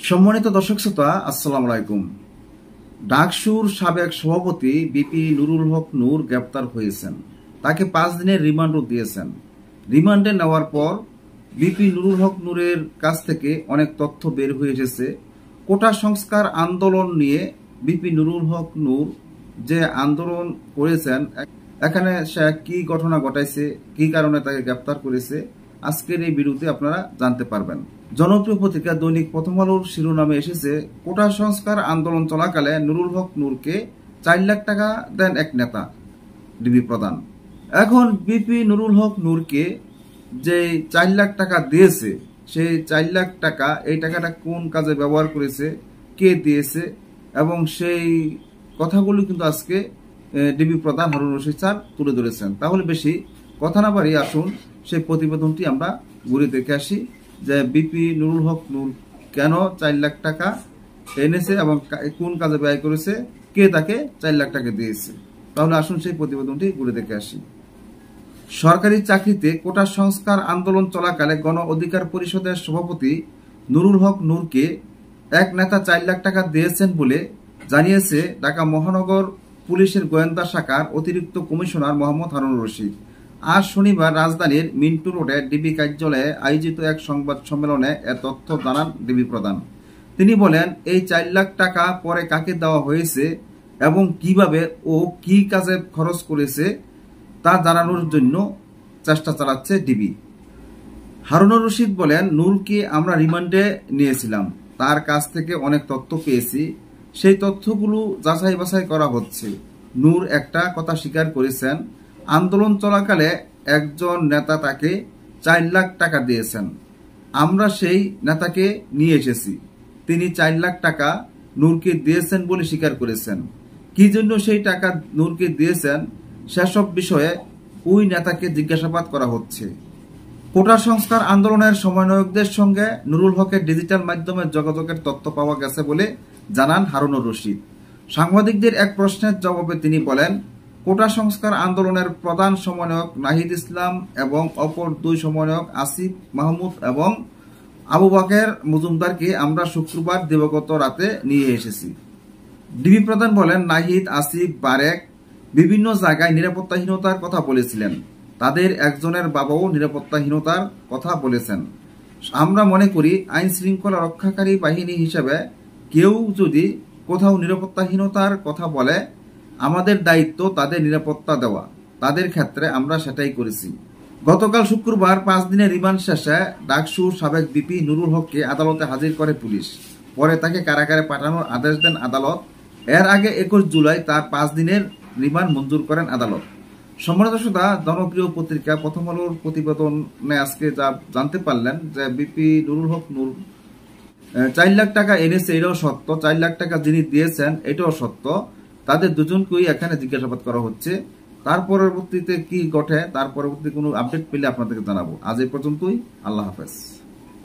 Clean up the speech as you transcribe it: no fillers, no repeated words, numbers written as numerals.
সম্মানিত দর্শক শ্রোতা, আসসালামু আলাইকুম। ডাকসুর সাবেক সভাপতি বিপি নুরুল হক নূর গ্রেপ্তার হয়েছেন। তাকে 5 দিনের রিমান্ডও দিয়েছেন। রিমান্ডে নেওয়ার পর বিপি নুরুল হক নূরের কাছ থেকে অনেক তথ্য বের হয়ে এসেছে। কোটা সংস্কার আন্দোলন নিয়ে বিপি নুরুল হক নূর যে আন্দোলন করেছেন, এখানে সে কি ঘটনা ঘটাইছে, কি কারণে তাকে গ্রেপ্তার করেছে, আজকের এই ভিডিওতে আপনারা জানতে পারবেন। জনপ্রিয় পত্রিকা দৈনিক প্রথম আলোর শিরোনামে এসেছে, কোটা সংস্কার আন্দোলন চলাকালে নুরুল হক নূরকে 4 লাখ টাকা দেন এক নেতা, ডিবি প্রধান। এখন বিপি নুরুল হক নূরকে যে 4 লাখ টাকা দিয়েছে, সেই 4 লাখ টাকা, এই টাকাটা কোন কাজে ব্যবহার করেছে, কে দিয়েছে, এবং সেই কথাগুলো কিন্তু আজকে ডিবি প্রধান হারুন রশিদ স্যার তুলে ধরেছেন। তাহলে বেশি কথা না বাড়িয়ে আসুন সেই প্রতিবেদনটি আমরা ঘুরে দেখে আসি, যে বিপি নুরুল হক নূর কেন 4 লাখ টাকা এনেছে এবং কোন কাজে ব্যয় করেছে, কে তাকে 4 লাখ টাকা দিয়েছে। তাহলে আসুন সেই প্রতিবেদনটি ঘুরে দেখে আসি। সরকারি চাকরিতে কোটা সংস্কার আন্দোলন চলাকালে গণ অধিকার পরিষদের সভাপতি নুরুল হক নূরকে এক নেতা 4 লাখ টাকা দিয়েছেন বলে জানিয়েছে ঢাকা মহানগর পুলিশের গোয়েন্দা শাখার অতিরিক্ত কমিশনার মোহাম্মদ হারুন রশিদ। আজ শনিবার রাজধানীর মিন্টু রোডে ডিবি কার্যালয়ে আয়োজিত এক সংবাদ সম্মেলনে এ তথ্য জানান ডিবি প্রধান। তিনি বলেন, এই 4 লাখ টাকা পরে কাকে দেওয়া হয়েছে এবং কিভাবে ও কি কাজে খরচ করেছে তা জানানোর জন্য চেষ্টা চালাচ্ছে ডিবি। হারুনুর রশিদ বলেন, নূরকে আমরা রিমান্ডে নিয়েছিলাম, তার কাছ থেকে অনেক তথ্য পেয়েছি, সেই তথ্যগুলো যাচাই বাছাই করা হচ্ছে। নূর একটা কথা স্বীকার করেছেন, আন্দোলন চলাকালে একজন নেতা তাকে 4 লাখ টাকা দিয়েছেন। আমরা সেই নেতাকে নিয়ে এসেছি, তিনি 4 লাখ টাকা নূরকে দিয়েছেন বলে স্বীকার করেছেন। কি জন্য সেই টাকা নূরকে দিয়েছেন সেসব বিষয়ে ওই নেতাকে জিজ্ঞাসাবাদ করা হচ্ছে। কোটা সংস্কার আন্দোলনের সমন্বয়কদের সঙ্গে নুরুল হকের ডিজিটাল মাধ্যমে যোগাযোগের তথ্য পাওয়া গেছে বলে জানান হারুনুর রশিদ। সাংবাদিকদের এক প্রশ্নের জবাবে তিনি বলেন, কোটা সংস্কার আন্দোলনের প্রধান সমন্বয়ক নাহিদ ইসলাম এবং অপর 2 সমন্বয়ক আসিফ মাহমুদ এবং আবু বাকের মজুমদারকে আমরা শুক্রবার দিবাগত রাতে নিয়ে এসেছি। ডিবি প্রধান বলেন, নাহিদ, আসিফ, বারেক বিভিন্ন জায়গায় নিরাপত্তাহীনতার কথা বলেছিলেন। তাদের একজনের বাবাও নিরাপত্তাহীনতার কথা বলেছেন। আমরা মনে করি আইন শৃঙ্খলা রক্ষাকারী বাহিনী হিসেবে কেউ যদি কোথাও নিরাপত্তাহীনতার কথা বলে, আমাদের দায়িত্ব তাদের নিরাপত্তা দেওয়া। তাদের ক্ষেত্রে আমরা সেটাই করেছি। গতকাল শুক্রবার 5 দিনের রিমান্ড শেষে ডাকসুর সাবেক বিপি নুরুল হককে আদালতে হাজির করে পুলিশ। পরে তাকে কারাগারে পাঠানোর আদেশ দেন আদালত। এর আগে 21 জুলাই তার 5 দিনের রিমান্ড মঞ্জুর করেন আদালত। সম্মানিত শ্রোতা, জনপ্রিয় পত্রিকা প্রথম আলোর প্রতিবেদনে আজকে যা জানতে পারলেন, যে বিপি নুরুল হক নূর 4 লাখ টাকা এনেছে, এটাও সত্য। 4 লাখ টাকা যিনি দিয়েছেন এটাও সত্য। তাদের দুজনকেই এখানে জিজ্ঞাসাবাদ করা হচ্ছে। তার পরবর্তীতে কি ঘটে, তার পরবর্তী কোনো আপডেট পেলে আপনাদেরকে জানাবো। আজ এই পর্যন্তই। আল্লাহ হাফেজ।